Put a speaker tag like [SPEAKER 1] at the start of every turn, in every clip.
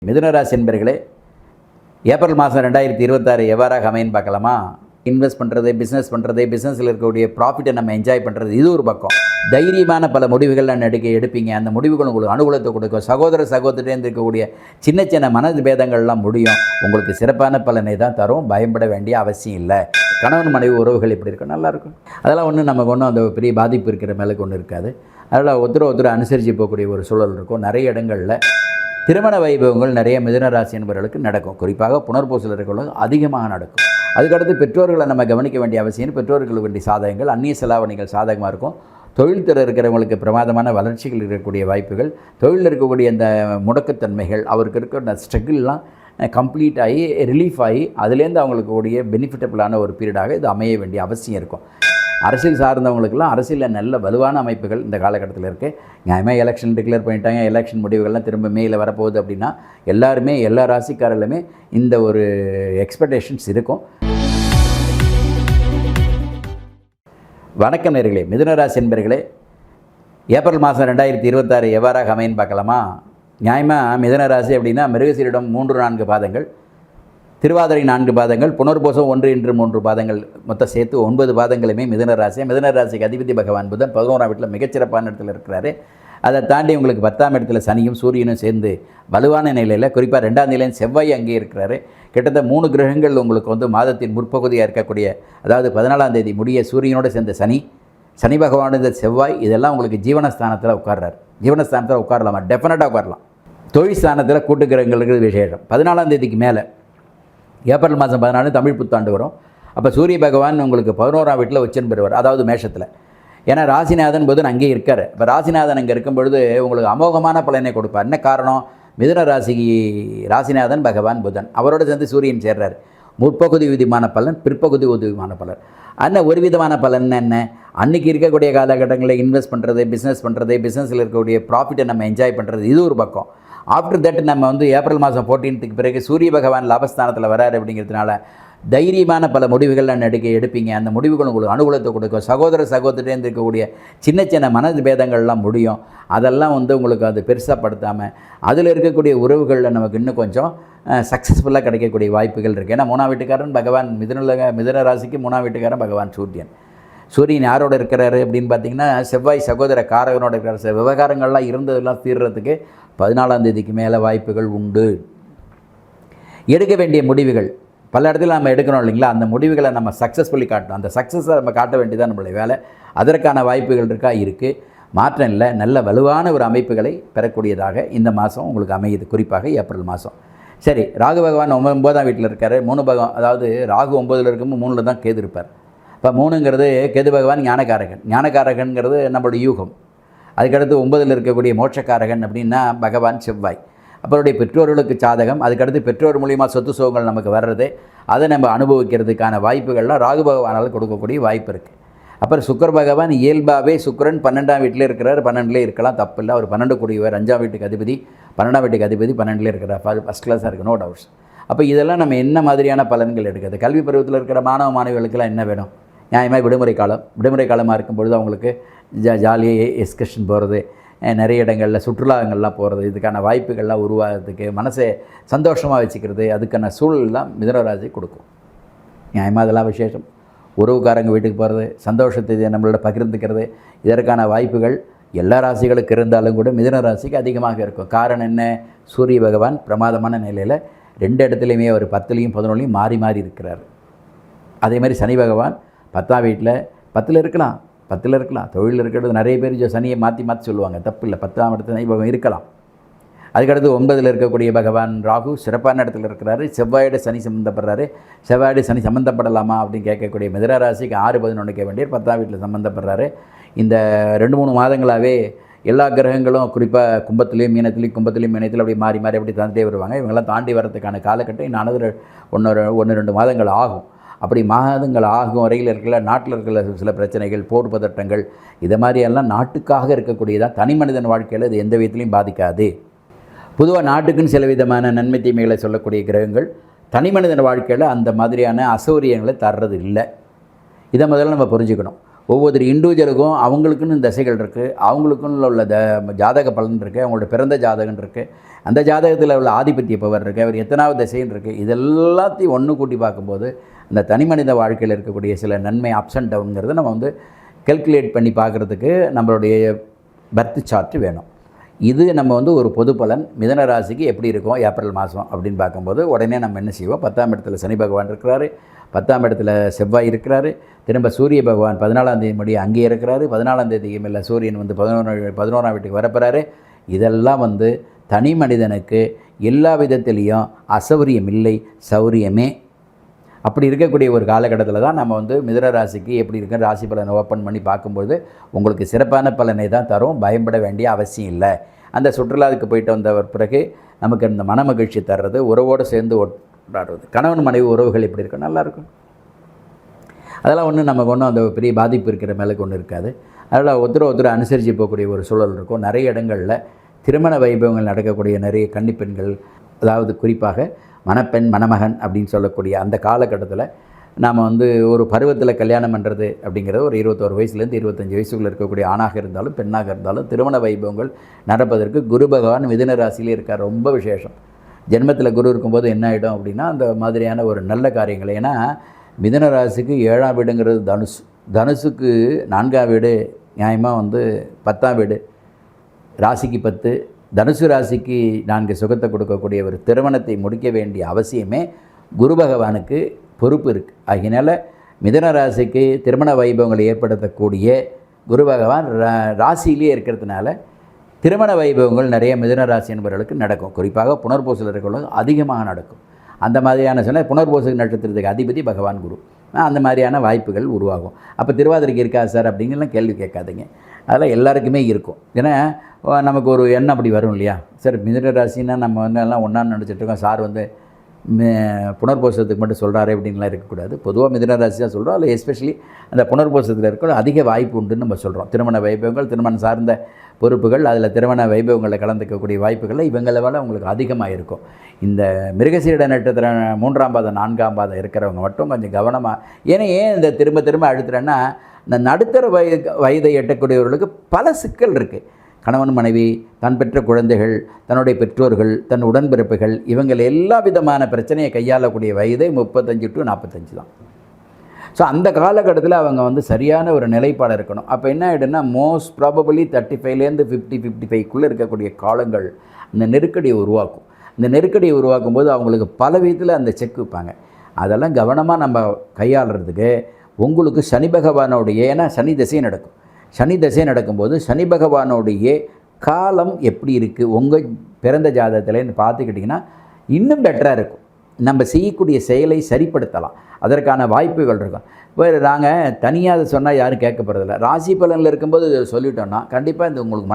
[SPEAKER 1] மிதுனராசி என்பர்களே, ஏப்ரல் மாதம் 2026 எவ்வாறாக அமைன்னு பார்க்கலாமா? இன்வெஸ்ட் பண்ணுறது, பிஸ்னஸ் பண்ணுறது, பிஸ்னஸில் இருக்கக்கூடிய ப்ராஃபிட்டை நம்ம என்ஜாய் பண்ணுறது, இது ஒரு பக்கம். தைரியமான பல முடிவுகள் எடுப்பீங்க. அந்த முடிவுகள் உங்களுக்கு அனுகூலத்தை கொடுக்கும். சகோதரர்கிட்டேருந்து இருக்கக்கூடிய சின்ன சின்ன மனபேதங்கள்லாம் முடியும். உங்களுக்கு சிறப்பான பலனை தான் தரும். பயப்பட வேண்டிய அவசியம் இல்லை. கணவன் மனைவி உறவுகள் எப்படி இருக்கும்? நல்லாயிருக்கும். அதெல்லாம் ஒன்றும் நமக்கு ஒன்றும் அந்த பெரிய பாதிப்பு இருக்கிற மேலுக்கு ஒன்றும் இருக்காது. அதனால் ஒருத்தர் அனுசரித்து போகக்கூடிய ஒரு சூழல் இருக்கும். நிறைய இடங்களில் திருமண வைபவங்கள் நிறைய மிதுனராசி என்பவர்களுக்கு நடக்கும். குறிப்பாக புனர்பூசல் இருக்கிறவங்களுக்கு அதிகமாக நடக்கும். அதுக்கடுத்து பெற்றோர்களை நம்ம கவனிக்க வேண்டிய அவசியம். பெற்றோர்களுக்கு வேண்டிய சாதகங்கள், அந்நிய செலாவணிகள் சாதகமாக இருக்கும். தொழில் துறை இருக்கிறவங்களுக்கு பிரமாதமான வளர்ச்சிகள் இருக்கக்கூடிய வாய்ப்புகள், தொழிலில் இருக்கக்கூடிய அந்த முடக்கத்தன்மைகள், அவருக்கு இருக்கிற அந்த ஸ்ட்ரகிள்லாம் கம்ப்ளீட் ஆகி ரிலீஃப் ஆகி அதுலேருந்து அவங்களுக்கு கூடிய பெனிஃபிட்டபுளான ஒரு பீரியடாக இது அமைய வேண்டிய அவசியம் இருக்கும். அரசியல் சார்ந்தவங்களுக்கெல்லாம் அரசியலில் நல்ல வலுவான அமைப்புகள் இந்த காலகட்டத்தில் இருக்குது. நியாயமாக எலெக்ஷன் டிக்ளேர் பண்ணிட்டாங்க. எலெக்ஷன் முடிவுகள்லாம் திரும்ப மேயில் வரப்போகுது அப்படின்னா எல்லாருமே, எல்லா ராசிக்காரர்களுமே இந்த ஒரு எக்ஸ்பெக்டேஷன்ஸ் இருக்கும். வணக்கம் நேயர்களே, மிதுனராசி என்பர்களே, ஏப்ரல் மாதம் 2026 எவ்வாறாக அமைன்னு பார்க்கலாமா? நியாயமாக மிதுனராசி அப்படின்னா மிருகசீரிடம் 3-4 பாதங்கள், திருவாதிரை 4 பாதங்கள், புனர்பூசம் 1-3 பாதங்கள், மொத்தம் சேர்த்து 9 பாதங்களுமே மிதுனராசி. மிதுனராசிக்கு அதிபதி பகவான் புதன் 11ஆம் வீட்டில் மிகச்சிறப்பான இடத்துல இருக்கிறாரு. அதை தாண்டி உங்களுக்கு 10ஆம் இடத்துல சனியும் சூரியனும் சேர்ந்து வலுவான நிலையில், குறிப்பாக 2ஆம் நிலையில் செவ்வாய் அங்கே இருக்கிறாரு. கிட்டத்தட்ட 3 கிரகங்கள் உங்களுக்கு மாதத்தின் முற்பகுதியாக இருக்கக்கூடிய, அதாவது 14ஆம் தேதி முடிய சூரியனோடு சேர்ந்த சனி பகவான், இந்த செவ்வாய், இதெல்லாம் உங்களுக்கு ஜீவனஸ்தானத்தில் உட்கார்றாரு. ஜீவனஸ்தானத்தில் உட்காரலாமா? டெஃபினட்டாக உட்காரலாம். தொழில் ஸ்தானத்தில் கூட்டு கிரகங்களுக்கு விசேஷம். 14ஆம் தேதிக்கு மேலே ஏப்ரல் மாதம் 14 தமிழ் புத்தாண்டு வரும். அப்போ சூரிய பகவான் உங்களுக்கு 11ஆம் வீட்டில் உச்சன் பெறுவார், அதாவது மேஷத்தில். ஏன்னா ராசிநாதன் புதன் அங்கேயே இருக்கார். இப்போ ராசிநாதன் அங்கே இருக்கும் பொழுது உங்களுக்கு அமோகமான பலனை கொடுப்பார். என்ன காரணம்? மிதுன ராசிக்கு ராசிநாதன் பகவான் புதன், அவரோடு சேர்ந்து சூரியன் சேர்றார். முற்பகுதி விதமான பலன், பிற்பகுதி விதமான பலன். அந்த ஒரு விதமான பலன் என்ன? அன்றைக்கி இருக்கக்கூடிய காலகட்டங்களில் இன்வெஸ்ட் பண்ணுறது, பிஸ்னஸ் பண்ணுறது, பிஸ்னஸில் இருக்கக்கூடிய ப்ராஃபிட்டை நம்ம என்ஜாய் பண்ணுறது, இது ஒரு பக்கம். ஆஃப்டர் தட் நம்ம ஏப்ரல் மாதம் 14க்கு பிறகு சூரிய பகவான் லாபஸ்தானத்தில் வராரு. அப்படிங்கிறதுனால தைரியமான பல முடிவுகள் எடுப்பீங்க. அந்த முடிவுகள் உங்களுக்கு அனுகூலத்தை கொடுக்கும். சகோதரர்கிட்டேருந்து இருக்கக்கூடிய சின்ன சின்ன மனபேதங்கள்லாம் முடியும். அதெல்லாம் உங்களுக்கு அது பெருசாக படுத்தாமல் அதில் இருக்கக்கூடிய உறவுகளில் நமக்கு இன்னும் கொஞ்சம் சக்ஸஸ்ஃபுல்லாக கிடைக்கக்கூடிய வாய்ப்புகள் இருக்குது. ஏன்னா 3ஆம் வீட்டுக்காரன் பகவான், மிதுன ராசிக்கு 3ஆம் வீட்டுக்காரன் பகவான் சூரியன். சூரியன் யாரோட இருக்கிறாரு அப்படின்னு பார்த்தீங்கன்னா செவ்வாய் சகோதர காரகனோட இருக்கிற விவகாரங்கள்லாம் இருந்ததெல்லாம் தீர்றதுக்கு 14ஆம் தேதிக்கு மேலே வாய்ப்புகள் உண்டு. எடுக்க வேண்டிய முடிவுகள் பல இடத்துல நம்ம எடுக்கணும் இல்லைங்களா? அந்த முடிவுகளை நம்ம சக்ஸஸ்ஃபுல்லி காட்டணும். அந்த சக்ஸஸை நம்ம காட்ட வேண்டியதான் நம்மளுடைய வேலை. அதற்கான வாய்ப்புகள் இருக்குது. மாற்றம் இல்லை. நல்ல வலுவான ஒரு அமைப்புகளை பெறக்கூடியதாக இந்த மாதம் உங்களுக்கு அமையுது, குறிப்பாக ஏப்ரல் மாதம். சரி, ராகு பகவான் 9ஆம் வீட்டில் இருக்கார். 3 பகவான், அதாவது ராகு 9ல் இருக்கும்போது 3ல் தான் கேது இருப்பார். இப்போ 3ங்கிறது கேது பகவான் ஞானகாரகன். ஞானகாரகன்கிறது நம்மளுடைய யூகம். அதுக்கடுத்து 9ல் இருக்கக்கூடிய மோட்சக்காரகன் அப்படின்னா பகவான் செவ்வாய். அவருடைய பெற்றோர்களுக்கு சாதகம். அதுக்கடுத்து பெற்றோர் மூலிமா சொத்து சுகங்கள் நமக்கு வர்றது, அதை நம்ம அனுபவிக்கிறதுக்கான வாய்ப்புகள்லாம் ராகு பகவானால் கொடுக்கக்கூடிய வாய்ப்பு இருக்குது. அப்புறம் சுக்கர பகவான் இயல்பாகவே சுக்கிரன் 12ஆம் வீட்டில் இருக்கிறார். 12லே இருக்கலாம், தப்பு இல்லை. அவர் 12 கூடியவர், 5ஆம் வீட்டுக்கு அதிபதி, 12ஆம் வீட்டுக்கு அதிபதி 12லே இருக்கிறார். ஃபஸ்ட் கிளாஸாக இருக்குது, நோ டவுட்ஸ். அப்போ இதெல்லாம் நம்ம என்ன மாதிரியான பலன்கள் எடுக்கிறது? கல்வி பருவத்தில் இருக்கிற மாணவ மாணவிகளுக்கெல்லாம் என்ன வேணும்? நியாயமாக விடுமுறை காலமாக இருக்கும்பொழுது அவங்களுக்கு ஜாலியாக எக்ஸ்கர்ஷன் போகிறது, நிறைய இடங்களில் சுற்றுலாங்கள்லாம் போகிறது, இதுக்கான வாய்ப்புகள்லாம் உருவாகிறதுக்கு, மனசை சந்தோஷமாக வச்சுக்கிறது, அதுக்கான சூழல்லாம் மிதுனராசி கொடுக்கும். நியாயமாக அதெல்லாம் விசேஷம். உறவுக்காரங்க வீட்டுக்கு போகிறது, சந்தோஷத்தை நம்மளோட பகிர்ந்துக்கிறது, இதற்கான வாய்ப்புகள் எல்லா ராசிகளுக்கு இருந்தாலும் கூட மிதுன ராசிக்கு அதிகமாக இருக்கும். காரணம் என்ன? சூரிய பகவான் பிரமாதமான நிலையில் 2 இடத்துலையுமே அவர் 10லையும் 11லையும் மாறி மாறி இருக்கிறார். அதே மாதிரி சனி பகவான் 10ஆம் வீட்டில் 10ல் இருக்கலாம், 10ல் இருக்கலாம். தொழில் இருக்கிறது நிறைய பேர் சனியை மாற்றி சொல்லுவாங்க, தப்பு இல்லை. 10ஆம் இடத்துல சனி பகவான் இருக்கலாம். அதுக்கடுத்து 9ல் இருக்கக்கூடிய பகவான் ராகு சிறப்பான இடத்துல இருக்கிறாரு. செவ்வாயோட சனி சம்மந்தப்படுறாரு. செவ்வாயோட சனி சம்மந்தப்படலாமா அப்படின்னு கேட்கக்கூடிய மிதுன ராசிக்கு 6-11 கேட்க வேண்டிய 10ஆம் வீட்டில் சம்மந்தப்படுறாரு. இந்த 2-3 மாதங்களாகவே எல்லா கிரகங்களும் குறிப்பாக கும்பத்துலேயும் மீனத்துலேயும் அப்படி மாறி அப்படி தாண்டிட்டே வருவாங்க. இவங்கெல்லாம் தாண்டி வரதுக்கான காலகட்டம் இன்னும் 1-2 மாதங்கள் ஆகும். அப்படி மாதங்கள் ஆகும் வரையில் இருக்கிற நாட்டில் இருக்கிற சில பிரச்சனைகள், போர் பதட்டங்கள், இதை மாதிரியெல்லாம் நாட்டுக்காக இருக்கக்கூடியதாக தனி மனிதன் வாழ்க்கையில் இது எந்த விதத்துலையும் பாதிக்காது. பொதுவாக நாட்டுக்குன்னு சில விதமான நன்மை தீமைகளை சொல்லக்கூடிய கிரகங்கள் தனி மனிதன் வாழ்க்கையில் அந்த மாதிரியான அசௌரியங்களை தர்றது இல்லை. இதை முதல்ல நம்ம புரிஞ்சுக்கணும். ஒவ்வொரு இண்டிவிஜுவலுக்கும் அவங்களுக்குன்னு தசைகள் இருக்குது, அவங்களுக்குன்னு உள்ள ஜாதக பலன் இருக்குது, அவங்களோட பிறந்த ஜாதகம் இருக்குது, அந்த ஜாதகத்தில் உள்ள ஆதிபத்திய பவர் இருக்குது, அவர் எத்தனாவது திசைன்னு இருக்குது. இதெல்லாத்தையும் ஒன்று கூட்டி பார்க்கும்போது அந்த தனி மனித வாழ்க்கையில் இருக்கக்கூடிய சில நன்மை அப்ஸ் அண்ட் டவுனுங்கிறத நம்ம வந்து கல்குலேட் பண்ணி பார்க்குறதுக்கு நம்மளுடைய பர்த் சார்ட் வேணும். இது நம்ம வந்து ஒரு பொது பலன் மிதுன ராசிக்கு எப்படி இருக்கும் ஏப்ரல் மாதம் அப்படின்னு பார்க்கும்போது உடனே நம்ம என்ன செய்வோம், 10ஆம் இடத்துல சனி பகவான் இருக்கிறாரு, 10ஆம் இடத்துல செவ்வாய் இருக்கிறாரு, திரும்ப சூரிய பகவான் 14ஆம் தேதி முடிய அங்கே இருக்கிறாரு, 14ஆம் தேதிக்கு மேலே சூரியன் வந்து 11ஆம் வீட்டுக்கு வரப்போகிறாரு. இதெல்லாம் வந்து தனி மனிதனுக்கு எல்லா விதத்திலையும் அசௌரியம் இல்லை, சௌரியமே. அப்படி இருக்கக்கூடிய ஒரு காலகட்டத்தில் தான் நம்ம வந்து மிதுன ராசிக்கு எப்படி இருக்கு ராசி பலனை ஓப்பன் பண்ணி பார்க்கும்போது உங்களுக்கு சிறப்பான பலனை தான் தரும், பயப்பட வேண்டிய அவசியம் இல்லை. அந்த சுற்றுலாவுக்கு போயிட்டு வந்தவர் பிறகு நமக்கு இந்த மன மகிழ்ச்சி தர்றது, உறவோடு சேர்ந்து கொண்டாடுறது, கணவன் மனைவி உறவுகள் எப்படி இருக்கும், நல்லாயிருக்கும். அதெல்லாம் ஒன்றும் நமக்கு ஒன்றும் அந்த பெரிய பாதிப்பு இருக்கிற மேலுக்கு ஒன்றும் இருக்காது. அதனால் ஒருத்தர் அனுசரித்து போகக்கூடிய ஒரு சூழல் இருக்கும். நிறைய இடங்களில் திருமண வைபவங்கள் நடக்கக்கூடிய நிறைய கன்னிப்பெண்கள், அதாவது குறிப்பாக மணப்பெண் மணமகன் அப்படின்னு சொல்லக்கூடிய அந்த காலகட்டத்தில் நாம் வந்து ஒரு பருவத்தில் கல்யாணம் பண்ணுறது அப்படிங்கிறது ஒரு 21 வயசுலேருந்து 25 வயசுக்குள்ளே இருக்கக்கூடிய ஆணாக இருந்தாலும் பெண்ணாக இருந்தாலும் திருமண வைபவங்கள் நடப்பதற்கு குரு பகவான் மிதுன ராசியிலே இருக்கார். ரொம்ப விசேஷம். ஜென்மத்தில் குரு இருக்கும்போது என்ன ஆகிடும் அப்படின்னா அந்த மாதிரியான ஒரு நல்ல காரியங்கள். ஏன்னா மிதுன ராசிக்கு 7ஆம் வீடுங்கிறது தனுசுக்கு 4ஆம் வீடு, நியாயமாக வந்து 10ஆம் வீடு, ராசிக்கு 10, தனுசு ராசிக்கு 4 சுகத்தை கொடுக்கக்கூடிய ஒரு திருமணத்தை முடிக்க வேண்டிய அவசியமே குரு பகவானுக்கு பொறுப்பு இருக்குது. ஆகையினால மிதுன ராசிக்கு திருமண வைபவங்களை ஏற்படுத்தக்கூடிய குரு பகவான் ராசியிலே இருக்கிறதுனால திருமண வைபவங்கள் நிறைய மிதுன ராசி என்பவர்களுக்கு நடக்கும். குறிப்பாக புனர்பூசல் இருக்கிறவங்களுக்கு அதிகமாக நடக்கும். அந்த மாதிரியான சொன்ன புனர்பூச நட்சத்திரத்துக்கு அதிபதி பகவான் குரு. அந்த மாதிரியான வாய்ப்புகள் உருவாகும். அப்போ திருவாதிரைக்கு இருக்கா சார் அப்படிங்கலாம் கேள்வி கேட்காதீங்க. அதெல்லாம் எல்லாருக்குமே இருக்கும். ஏன்னா நமக்கு ஒரு எண்ணம் அப்படி வரும் இல்லையா, சார் மிதுன ராசின்னா நம்ம வந்து எல்லாம் ஒன்றான்னு நினச்சிட்ருக்கோம், சார் வந்து புனர்பூசத்துக்கு மட்டும் சொல்கிறாரு அப்படின்லாம் இருக்கக்கூடாது. பொதுவாக மிதுன ராசி தான் சொல்கிறோம். அதில் எஸ்பெஷலி அந்த புனர்பூசத்தில் இருக்க அதிக வாய்ப்பு உண்டுன்னு நம்ம சொல்கிறோம். திருமண வைபவங்கள், திருமணம் சார்ந்த பொறுப்புகள், அதில் திருமண வைபவங்களில் கலந்துக்கக்கூடிய வாய்ப்புகளில் இவங்களை விட உங்களுக்கு அதிகமாக இருக்கும். இந்த மிருகசீரிட நட்சத்திரம் 3ஆம் பாதம் 4ஆம் பாதம் இருக்கிறவங்க மட்டும் கொஞ்சம் கவனமாக. ஏன் இந்த திரும்ப திரும்ப அழுத்துறேன்னா, இந்த நடுத்தர வயதை எட்டக்கூடியவர்களுக்கு பல சிக்கல் இருக்குது. கணவன் மனைவி, தான் பெற்ற குழந்தைகள், தன்னுடைய பெற்றோர்கள், தன் உடன்பிறப்புகள், இவங்கள் எல்லா விதமான பிரச்சனையை கையாளக்கூடிய வயது 35 to 45 தான். ஸோ அந்த காலகட்டத்தில் அவங்க வந்து சரியான ஒரு நிலைப்பாடு இருக்கணும். அப்போ என்ன ஆகிடுன்னா மோஸ்ட் ப்ராபபிளி 35லேருந்து 55 இருக்கக்கூடிய காலங்கள் அந்த நெருக்கடியை உருவாக்கும். இந்த நெருக்கடியை உருவாக்கும் போது அவங்களுக்கு பல விதத்தில் அந்த செக் வைப்பாங்க. அதெல்லாம் கவனமாக நம்ம கையாளுறதுக்கு உங்களுக்கு சனி பகவானோடைய, ஏன்னா சனி திசை நடக்கும், சனி திசை நடக்கும்போது சனி பகவானோடைய காலம் எப்படி இருக்குது உங்கள் பிறந்த ஜாதகத்தில்னு பார்த்துக்கிட்டிங்கன்னா இன்னும் பெட்டராக இருக்கும். நம்ம செய்யக்கூடிய செயலை சரிப்படுத்தலாம், அதற்கான வாய்ப்புகள் இருக்கும். வேறு நாங்கள் தனியாக அதை சொன்னால் யாரும் கேட்க போகிறதில்ல. ராசி பலனில் இருக்கும்போது சொல்லிட்டோன்னா கண்டிப்பாக இந்த உங்களுக்கு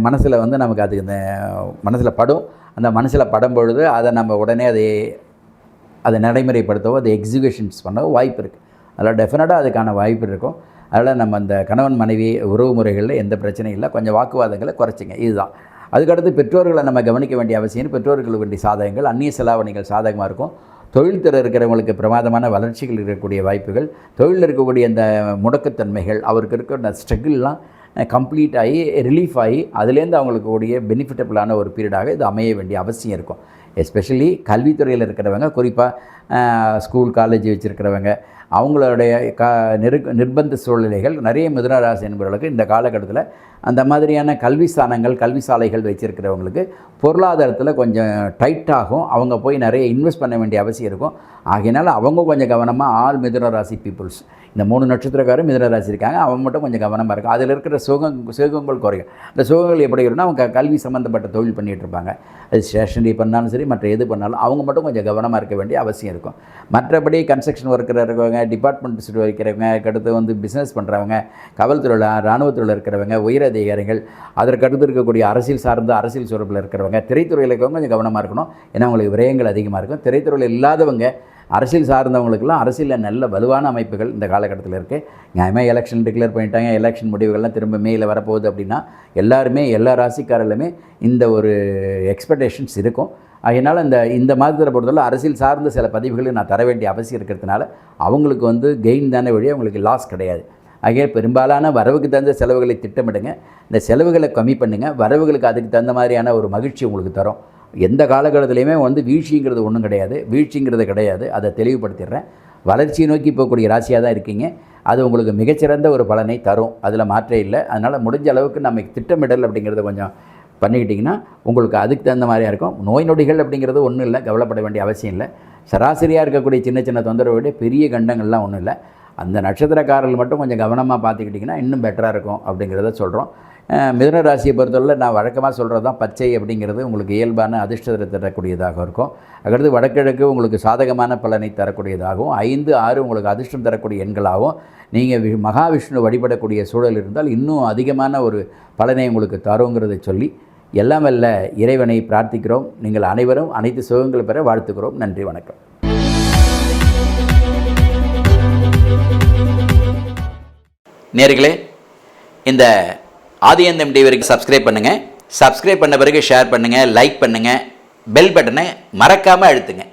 [SPEAKER 1] மனசில் வந்து நமக்கு அது இந்த மனசில் படும். அந்த மனசில் படும் பொழுது அதை நம்ம உடனே அதை நடைமுறைப்படுத்தவோ அதை எக்ஸிக்யூஷன்ஸ் பண்ணவோ வாய்ப்பு இருக்குது. அதில் டெஃபினட்டாக அதுக்கான வாய்ப்பு இருக்கும். அதனால் நம்ம அந்த கணவன் மனைவி உறவு முறைகளில் எந்த பிரச்சனையும் இல்லை, கொஞ்சம் வாக்குவாதங்களை குறைச்சிங்க, இதுதான். அதுக்கடுத்து பெற்றோர்களை நம்ம கவனிக்க வேண்டிய அவசியம். பெற்றோர்களுக்கு வேண்டிய சாதகங்கள், அந்நிய செலாவணிகள் சாதகமாக இருக்கும். தொழில் துறை இருக்கிறவங்களுக்கு பிரமாதமான வளர்ச்சிகள் இருக்கக்கூடிய வாய்ப்புகள், தொழிலில் இருக்கக்கூடிய இந்த முடக்கத்தன்மைகள், அவருக்கு இருக்கிற ஸ்ட்ரகிள்லாம் கம்ப்ளீட் ஆகி ரிலீஃப் ஆகி அதுலேருந்து அவங்களுக்கு கூடிய பெனிஃபிட்டபிளான ஒரு பீரியடாக இது அமைய வேண்டிய அவசியம் இருக்கும். எஸ்பெஷலி கல்வித்துறையில் இருக்கிறவங்க, குறிப்பாக ஸ்கூல் காலேஜ் வச்சுருக்கிறவங்க, அவங்களுடைய நிர்பந்த சூழ்நிலைகள் நிறைய மிதுன ராசி என்பவர்களுக்கு இந்த காலகட்டத்தில் அந்த மாதிரியான கல்வி ஸ்தானங்கள், கல்வி சாலைகள் வச்சுருக்கிறவங்களுக்கு பொருளாதாரத்தில் கொஞ்சம் டைட்டாகும். அவங்க போய் நிறைய இன்வெஸ்ட் பண்ண வேண்டிய அவசியம் இருக்கும். ஆகையினால அவங்க கொஞ்சம் கவனமாக, ஆல் மிதுன ராசி பீப்புள்ஸ், இந்த 3 நட்சத்திரக்காரும் மிதுன ராசி இருக்காங்க, அவங்க மட்டும் கொஞ்சம் கவனமாக இருக்கும். அதில் இருக்கிற சுகங்கள் குறையும். அந்த சுகங்கள் எப்படி இருக்குன்னா, அவங்க கல்வி சம்மந்தப்பட்ட தொழில் பண்ணிகிட்டு இருப்பாங்க. அது ஸ்டேஷனரி பண்ணாலும் சரி, மற்ற எது பண்ணாலும் அவங்க மட்டும் கொஞ்சம் கவனமாக இருக்க வேண்டிய அவசியம் இருக்கும். மற்றபடி கன்ஸ்ட்ரக்ஷன் ஒர்க்கர் இருக்கிறவங்க, டிபார்ட்மெண்ட் ஸ்டோர் வைக்கிறவங்க, அடுத்து வந்து பிஸ்னஸ் பண்ணுறவங்க, காவல்துறையில் இராணுவத்துறையில் இருக்கிறவங்க, உயர் அதிகாரிகள், அதற்கடுத்து இருக்கக்கூடிய அரசியல் சார்ந்த அரசியல் சுரப்பில் இருக்கிறவங்க, திரைத்துறையில் இருக்கிறவங்க கொஞ்சம் கவனமாக இருக்கணும். ஏன்னா அவங்களுக்கு விரயங்கள் அதிகமாக இருக்கும். திரைத்துறையில் இல்லாதவங்க, அரசியல் சார்ந்தவங்களுக்கெல்லாம் அரசியலில் நல்ல வலுவான அமைப்புகள் இந்த காலகட்டத்தில் இருக்குது. நியாயமாக எலெக்ஷன் டிக்ளேர் பண்ணிட்டாங்க, எலெக்ஷன் முடிவுகள்லாம் திரும்ப மேல வரப்போகுது அப்படின்னா எல்லாருமே, எல்லா ராசிக்காரர்களுமே இந்த ஒரு எக்ஸ்பெக்டேஷன்ஸ் இருக்கும். அதனால் இந்த மாதத்தில் பொறுத்தவரை அரசியல் சார்ந்த சில பதிவுகளை நான் தர வேண்டிய அவசியம் இருக்கிறதுனால அவங்களுக்கு வந்து கெயின் தானே வழி, அவங்களுக்கு லாஸ் கிடையாது. ஆகிய பெரும்பாலான வரவுக்கு தகுந்த செலவுகளை திட்டமிடுங்க. இந்த செலவுகளை கம்மி பண்ணுங்கள். வரவுகளுக்கு அதுக்கு தகுந்த மாதிரியான ஒரு மகிழ்ச்சி உங்களுக்கு தரும். எந்த காலகட்டத்திலையுமே வந்து வீழ்ச்சிங்கிறது ஒன்றும் கிடையாது, வீழ்ச்சிங்கிறது கிடையாது. அதை தெளிவுபடுத்திடுறேன். வளர்ச்சியை நோக்கி போகக்கூடிய ராசியாக தான் இருக்கீங்க. அது உங்களுக்கு மிகச்சிறந்த ஒரு பலனை தரும், அதில் மாற்றே இல்லை. அதனால் முடிஞ்ச அளவுக்கு நம்ம திட்டமிடல் அப்படிங்கிறத கொஞ்சம் பண்ணிக்கிட்டிங்கன்னா உங்களுக்கு அதுக்கு தகுந்த மாதிரியாக இருக்கும். நோய் நொடிகள் அப்படிங்கிறது ஒன்றும் இல்லை, கவலைப்பட வேண்டிய அவசியம் இல்லை. சராசரியாக இருக்கக்கூடிய சின்ன சின்ன தொந்தரவை விட பெரிய கண்டங்கள்லாம் ஒன்றும் இல்லை. அந்த நட்சத்திரக்காரர்கள் மட்டும் கொஞ்சம் கவனமாக பார்த்துக்கிட்டிங்கன்னா இன்னும் பெட்டராக இருக்கும் அப்படிங்கிறத சொல்கிறோம். மிதுன ராசியை பொறுத்தவரை நான் வழக்கமாக சொல்கிறது தான் பச்சை அப்படிங்கிறது உங்களுக்கு இயல்பான அதிர்ஷ்டத்தை தரக்கூடியதாக இருக்கும். அடுத்து வடகிழக்கு உங்களுக்கு சாதகமான பலனை தரக்கூடியதாகவும், 5, 6 உங்களுக்கு அதிர்ஷ்டம் தரக்கூடிய எண்களாகவும் நீங்கள் மகாவிஷ்ணு வழிபடக்கூடிய சூழல் இருந்தால் இன்னும் அதிகமான ஒரு பலனை உங்களுக்கு தருங்கிறதை சொல்லி எல்லாம் வல்ல இறைவனை பிரார்த்திக்கிறோம். நீங்கள் அனைவரும் அனைத்து சுகங்கள் பெற வாழ்த்துக்கிறோம். நன்றி, வணக்கம். நேயர்களே, இந்த ஆதியந்தம் டிவிக்கு சப்ஸ்கிரைப் பண்ணுங்கள். சப்ஸ்கிரைப் பண்ண பிறகு ஷேர் பண்ணுங்கள், லைக் பண்ணுங்கள், பெல் பட்டனை மறக்காமல் அழுத்துங்க.